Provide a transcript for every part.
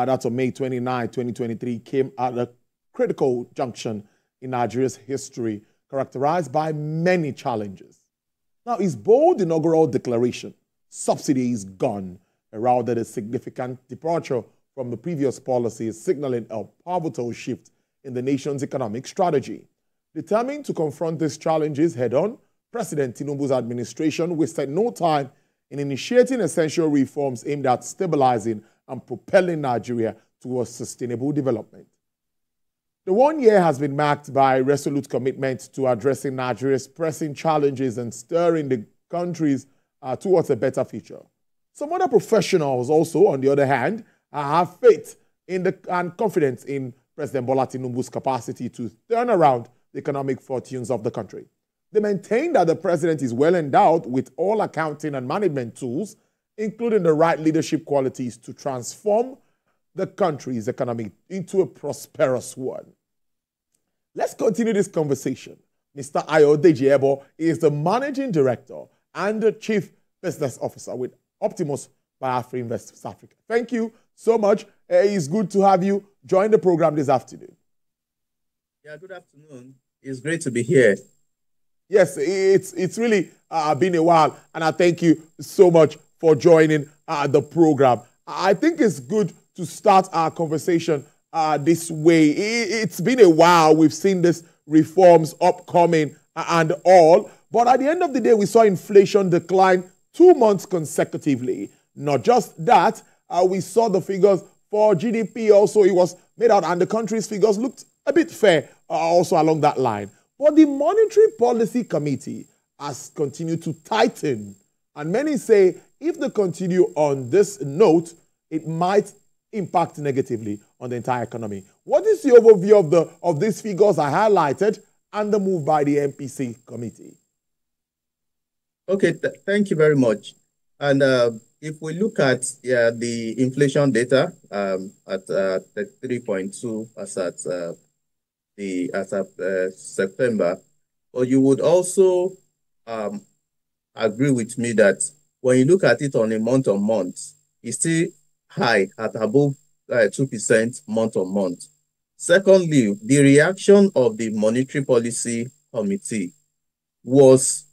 that's on May 29, 2023, came at a critical junction in Nigeria's history, characterized by many challenges. Now, his bold inaugural declaration, subsidies gone, heralded a significant departure from the previous policies, signaling a pivotal shift in the nation's economic strategy. Determined to confront these challenges head-on, President Tinubu's administration wasted no time in initiating essential reforms aimed at stabilizing and propelling Nigeria towards sustainable development. The 1 year has been marked by resolute commitment to addressing Nigeria's pressing challenges and steering the countries towards a better future. Some other professionals also, on the other hand, have faith in and confidence in President Bola Tinubu's capacity to turn around the economic fortunes of the country. They maintain that the president is well endowed with all accounting and management tools, including the right leadership qualities to transform the country's economy into a prosperous one. Let's continue this conversation. Mr. Ayodeji Ebo is the Managing Director and the Chief Business Officer with Optimus by AfriInvest South Africa. Thank you so much. It's good to have you join the program this afternoon. Yeah, good afternoon. It's great to be here. Yes, it's really been a while, and I thank you so much for joining the program. I think it's good to start our conversation this way. It's been a while. We've seen these reforms upcoming and all, but at the end of the day, we saw inflation decline 2 months consecutively. Not just that, we saw the figures for GDP also. It was made out, and the country's figures looked a bit fair also along that line. But the Monetary Policy Committee has continued to tighten, and many say if they continue on this note, it might impact negatively on the entire economy. What is the overview of these figures I highlighted and the move by the MPC committee? Okay, thank you very much. And if we look at the inflation data at 3.2 as at September, or you would also agree with me that when you look at it on a month-on-month, it's still high at above 2% month-on-month. Secondly, the reaction of the Monetary Policy Committee was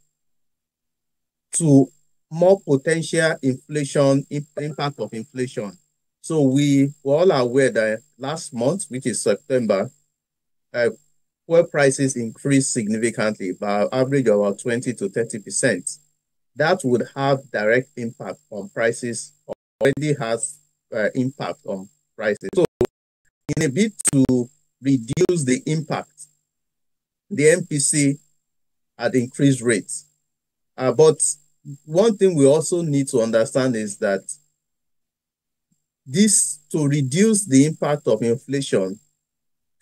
to more potential inflation, impact of inflation. So we were all aware that last month, which is September, fuel prices increased significantly by an average of about 20 to 30%. That would have direct impact on prices, already has impact on prices. So in a bid to reduce the impact, the MPC had increased rates. But one thing we also need to understand is that this, to reduce the impact of inflation,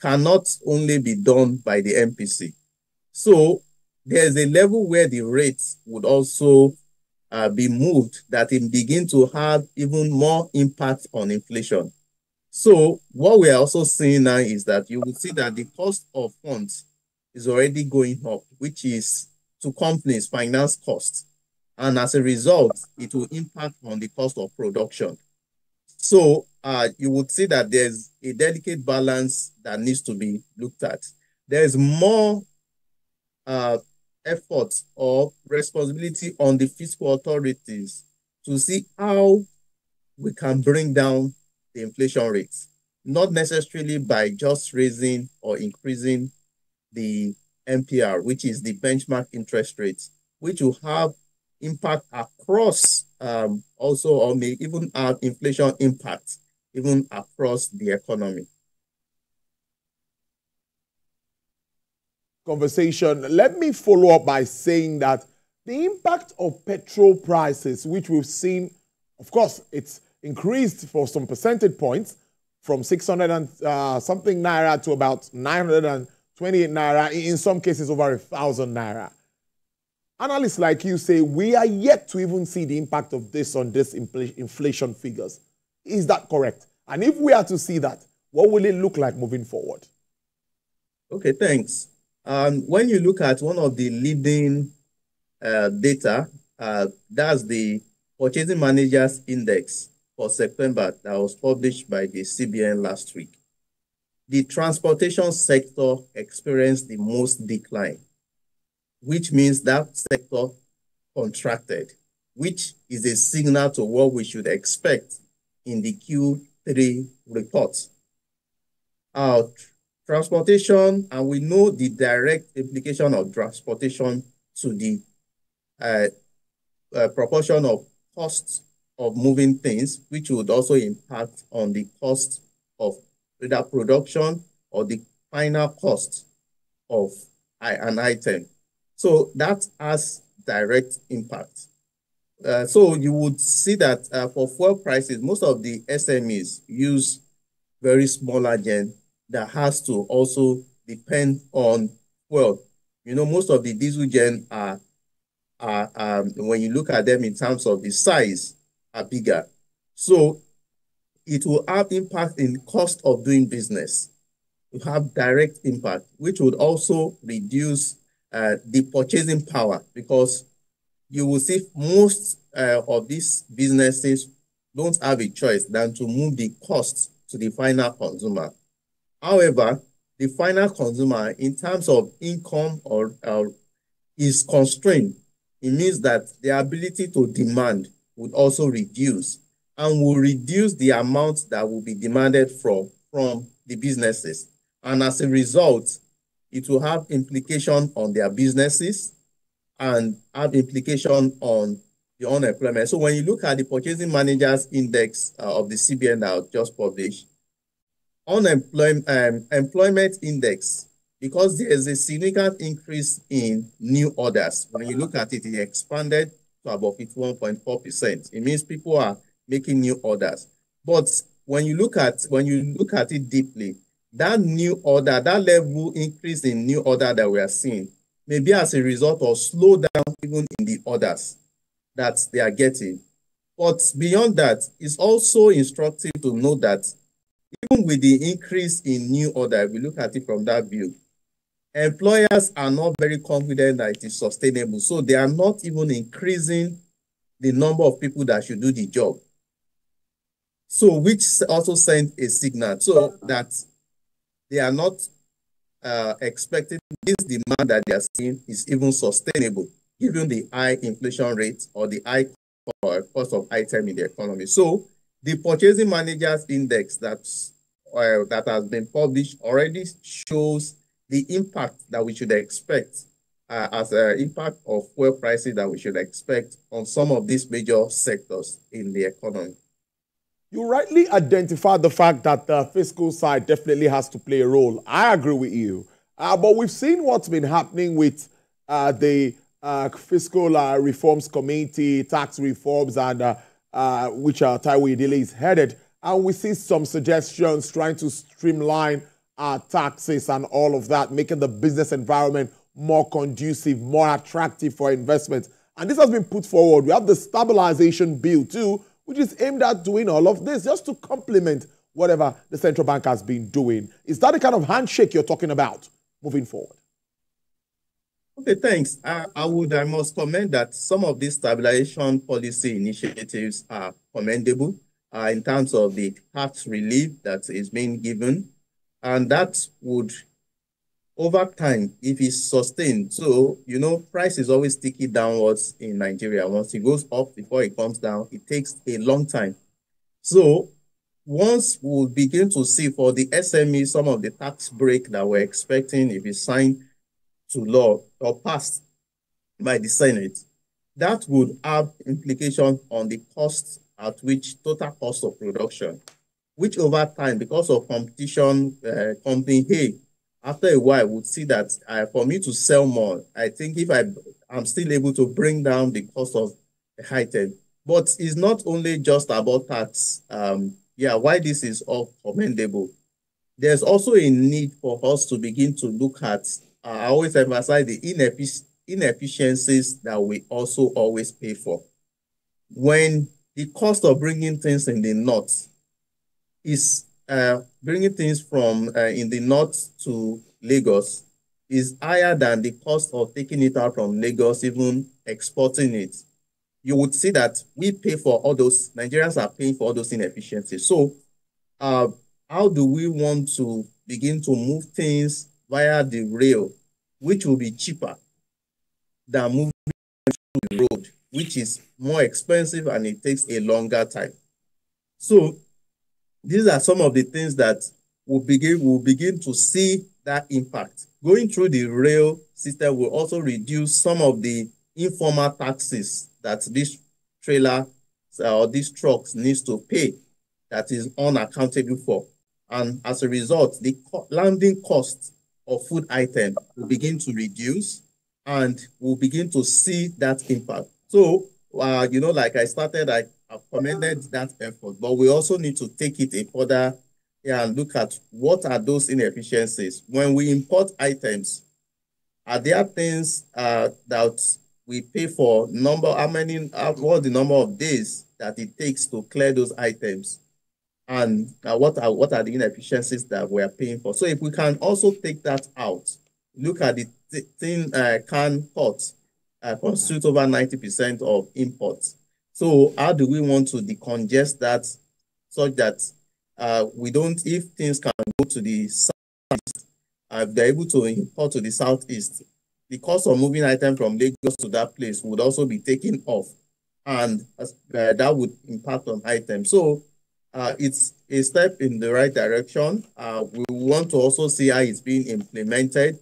cannot only be done by the MPC. So there's a level where the rates would also be moved that it begin to have even more impact on inflation. So what we are also seeing now is that you will see that the cost of funds is already going up, which is to companies' finance costs. And as a result, it will impact on the cost of production. So you would see that there's a delicate balance that needs to be looked at. There's more effort or responsibility on the fiscal authorities to see how we can bring down the inflation rates, not necessarily by just raising or increasing the MPR, which is the benchmark interest rates, which will have impact across also, or may even have inflation impact even across the economy. Conversation. Let me follow up by saying that the impact of petrol prices, which we've seen, of course, it's increased for some percentage points from 600 and something naira to about 928 naira, in some cases over 1,000 naira. Analysts like you say we are yet to even see the impact of this on this inflation figures. Is that correct? And if we are to see that, what will it look like moving forward? Okay, thanks. When you look at one of the leading data, that's the Purchasing Managers Index for September that was published by the CBN last week, the transportation sector experienced the most decline, which means that sector contracted, which is a signal to what we should expect in the Q3 report. Our transportation, and we know the direct implication of transportation to the proportion of costs of moving things, which would also impact on the cost of either production or the final cost of an item. So that has direct impact. So you would see that for fuel prices, most of the SMEs use very smaller gen that has to also depend on fuel. You know, most of the diesel gen are when you look at them in terms of the size, are bigger. So it will have impact in cost of doing business. It will have direct impact, which would also reduce the purchasing power, because you will see most of these businesses don't have a choice than to move the cost to the final consumer. However, the final consumer, in terms of income or is constrained. It means that the ability to demand would also reduce, and will reduce the amount that will be demanded from the businesses. And as a result, it will have implication on their businesses and have implication on the unemployment. So when you look at the Purchasing Managers Index of the CBN that was just published, employment index, because there is a significant increase in new orders. When you look at it, it expanded to about 51.4%. It means people are making new orders. But when you look at it deeply, that new order, that level increase in new order that we are seeing, may be as a result of slowdown even in the orders that they are getting. But beyond that, it's also instructive to note that even with the increase in new order, if we look at it from that view, employers are not very confident that it is sustainable. So they are not even increasing the number of people that should do the job. So which also sent a signal so that they are not expecting this demand that they are seeing is even sustainable, given the high inflation rate or the high cost of item in the economy. So the Purchasing Managers Index that has been published already shows the impact that we should expect as an impact of fuel prices that we should expect on some of these major sectors in the economy. You rightly identified the fact that the fiscal side definitely has to play a role. I agree with you. But we've seen what's been happening with the Fiscal Reforms Committee, tax reforms, and which Taiwo Idile is headed. And we see some suggestions trying to streamline taxes and all of that, making the business environment more conducive, more attractive for investment. And this has been put forward. We have the stabilization bill too, which is aimed at doing all of this just to complement whatever the central bank has been doing. Is that the kind of handshake you're talking about moving forward? Okay, thanks. I must comment that some of these stabilization policy initiatives are commendable in terms of the tax relief that is being given. And that would, over time, if it's sustained, so, you know, price is always sticky downwards in Nigeria. Once it goes up before it comes down, it takes a long time. So once we'll begin to see for the SME, some of the tax break that we're expecting, if it's signed to law or passed by the Senate, that would have implications on the cost at which total cost of production, which over time, because of competition, company A, after a while, would see that for me to sell more, I think if I'm still able to bring down the cost of the item. But it's not only just about tax. Why this is all commendable. There's also a need for us to begin to look at, I always emphasize the inefficiencies that we also always pay for. When the cost of bringing things in the north is bringing things from in the north to Lagos is higher than the cost of taking it out from Lagos, even exporting it. you would see that we pay for all those, Nigerians are paying for all those inefficiencies. So how do we want to begin to move things via the rail, which will be cheaper than moving the road, which is more expensive and it takes a longer time? So these are some of the things that we'll begin to see that impact. Going through the rail system will also reduce some of the informal taxes that this trailer or these trucks needs to pay that is unaccountable for. And as a result, the landing cost of food items will begin to reduce and we'll begin to see that impact. So, like I started, I commended that effort, but we also need to take it a further and look at what are those inefficiencies. When we import items, are there things that we pay for what the number of days that it takes to clear those items? And what are the inefficiencies that we are paying for? So if we can also take that out, look at the can pots constitute over 90% of imports. So how do we want to decongest that such that we don't, if things can go to the southeast, they're able to import to the southeast, the cost of moving items from Lagos to that place would also be taken off, and that would impact on items. So it's a step in the right direction. We want to also see how it's being implemented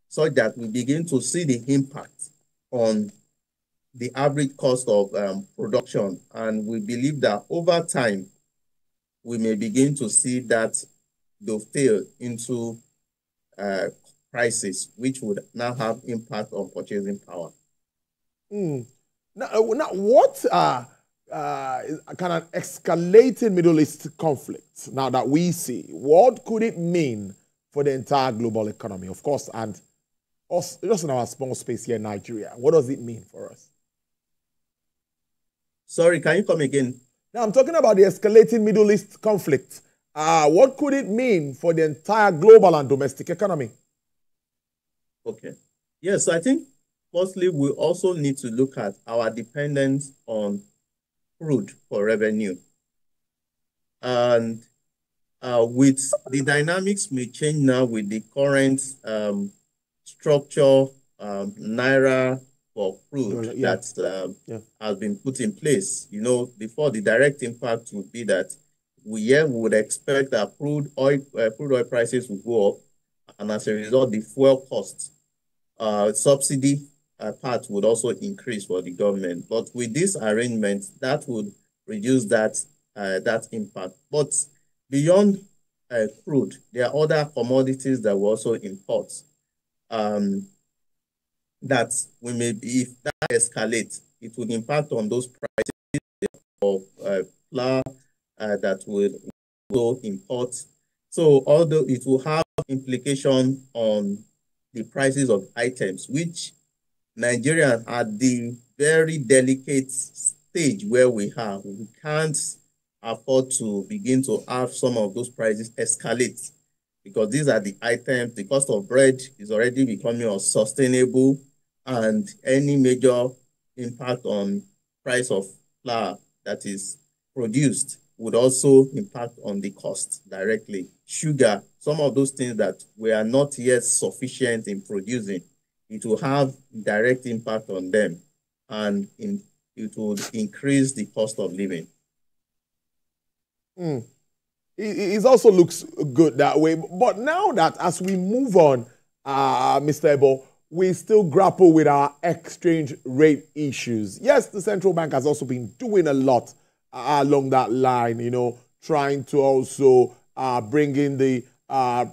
so that we begin to see the impact on the average cost of production. And we believe that over time, we may begin to see that dovetail into prices, which would now have impact on purchasing power. Now, what kind of escalating Middle East conflict now that we see, what could it mean for the entire global economy? Of course, and us, just in our small space here in Nigeria, what does it mean for us? Sorry, can you come again? Now, I'm talking about the escalating Middle East conflict. What could it mean for the entire global and domestic economy? Okay. Yes, I think firstly, we also need to look at our dependence on crude for revenue. And with the dynamics may change now with the current structure, Naira for crude that has been put in place. Before, the direct impact would be that we would expect that crude oil prices will go up, and as a result, the fuel costs, subsidy part would also increase for the government. But with this arrangement, that would reduce that impact. But beyond crude, there are other commodities that we also import. That we may be, if that escalates, it would impact on those prices of flour that will go import. So although it will have implication on the prices of items, which Nigeria at the very delicate stage where we can't afford to begin to have some of those prices escalate, because these are the items. The cost of bread is already becoming unsustainable, and any major impact on price of flour that is produced would also impact on the cost directly. Sugar, some of those things that we are not yet sufficient in producing, it will have direct impact on them, and it will increase the cost of living. It also looks good that way. But now that as we move on, Mr. Ebo, we still grapple with our exchange rate issues. Yes, the central bank has also been doing a lot along that line, trying to also bring in the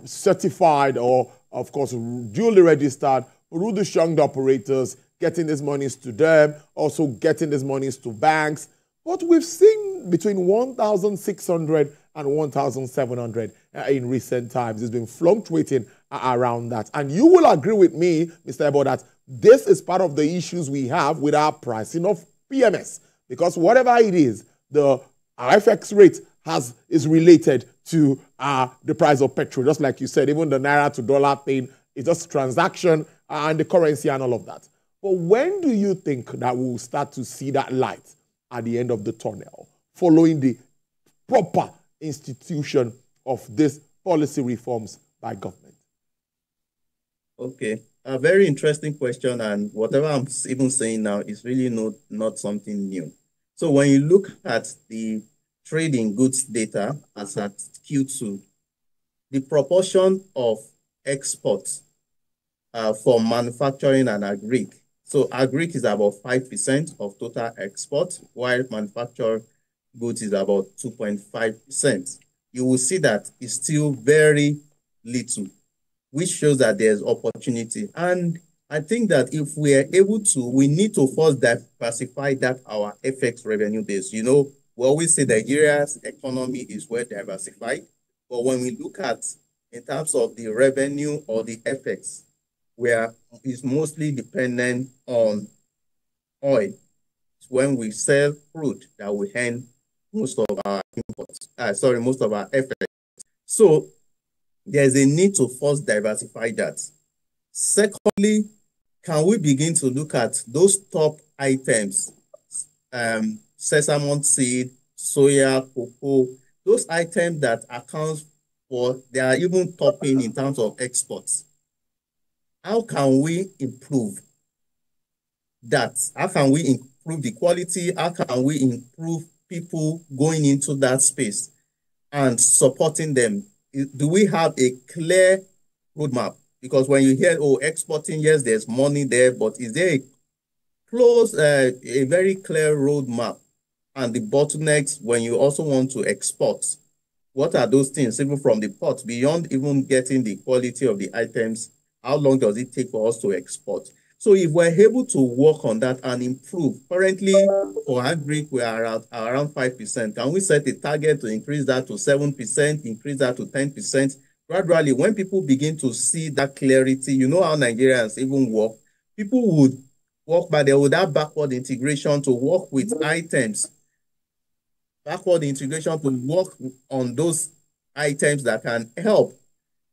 certified or, of course, duly registered Rudu-Shunged operators, getting these monies to them, also getting these monies to banks. But we've seen between 1,600 and 1,700 in recent times. It's been fluctuating around that. And you will agree with me, Mr. Ebo, that this is part of the issues we have with our pricing of PMS. Because whatever it is, the FX rate is related to the price of petrol. Just like you said, even the Naira to dollar thing is just transaction and the currency and all of that. But when do you think that we'll start to see that light at the end of the tunnel, following the proper institution of these policy reforms by government? Okay, a very interesting question, and whatever I'm even saying now is really not something new. So when you look at the trade in goods data as at Q2, the proportion of exports for manufacturing and agri. So agri is about 5% of total export, while manufactured goods is about 2.5%. You will see that it's still very little, which shows that there's opportunity. And I think that if we are able to, we need to first diversify that our FX revenue base. You know, we always say Nigeria's economy is well diversified, but when we look at in terms of the revenue or the FX, where it's mostly dependent on oil. It's when we sell crude that we earn most of our imports. Most of our FX. So there's a need to first diversify that. Secondly, can we begin to look at those top items, sesame seed, soya, cocoa, those items that account for, they are even topping in terms of exports. How can we improve that? How can we improve the quality? How can we improve people going into that space and supporting them? Do we have a clear roadmap? Because when you hear, oh, exporting, yes, there's money there, but is there a very clear roadmap? And the bottlenecks when you also want to export, what are those things, even from the port, beyond even getting the quality of the items? How long does it take for us to export? So if we're able to work on that and improve, currently for agri, we are at around 5%. Can we set a target to increase that to 7%, increase that to 10%? Gradually, when people begin to see that clarity, you know how Nigerians even work, people would work, but they would have backward integration to work with items, backward integration to work on those items that can help,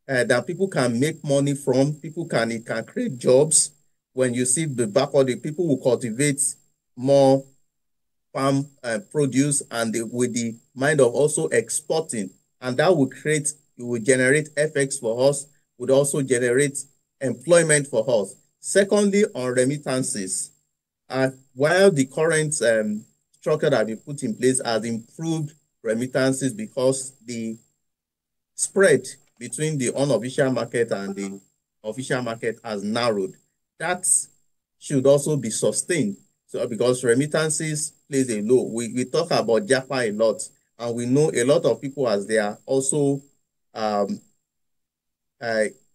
that people can make money from, it can create jobs. When you see the backward, the people will cultivate more farm produce, and with the mind of also exporting, and that will generate FX for us, would also generate employment for us. Secondly, on remittances, while the current structure that we put in place has improved remittances because the spread between the unofficial market and the official market has narrowed. That should also be sustained. So because remittances plays a role. We talk about Japa a lot, and we know a lot of people, as they are also, I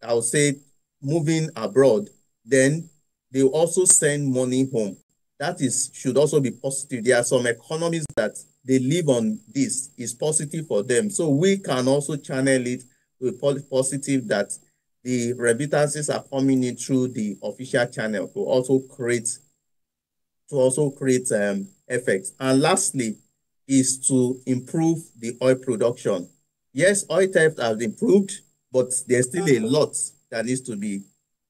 would say, moving abroad, then they also send money home. That should also be positive. There are some economies that they live on this, is positive for them. So we can also channel it to a positive, that the remittances are coming in through the official channel to also create effects. And lastly, is to improve the oil production. Yes, oil theft has improved, but there's still a lot that needs to be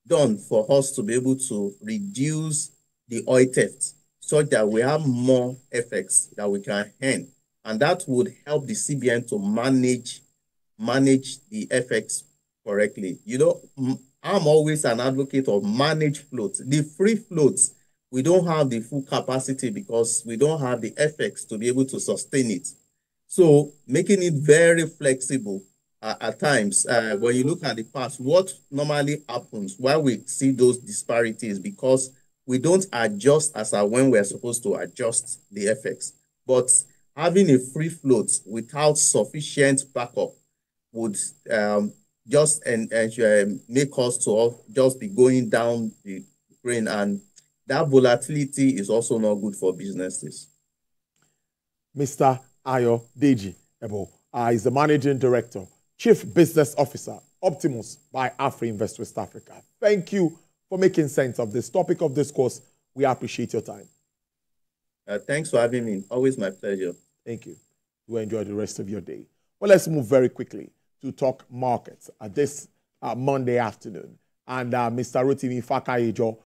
done for us to be able to reduce the oil theft, such that we have more effects that we can earn. And that would help the CBN to manage the effects correctly. You know, I'm always an advocate of managed floats. The free floats, we don't have the full capacity because we don't have the effects to be able to sustain it. So making it very flexible at times, when you look at the past, what normally happens, why we see those disparities, because we don't adjust as when we're supposed to adjust the effects. But having a free float without sufficient backup would just make us to just be going down the drain, and that volatility is also not good for businesses. Mr. Ayo Deji Ebo is the Managing Director, Chief Business Officer, Optimus by AfriInvest West Africa. Thank you for making sense of this topic of discourse. We appreciate your time. Thanks for having me. Always my pleasure. Thank you. You enjoy the rest of your day. Well, let's move very quickly to talk markets this Monday afternoon. And Mr. Rotimi Fakayejo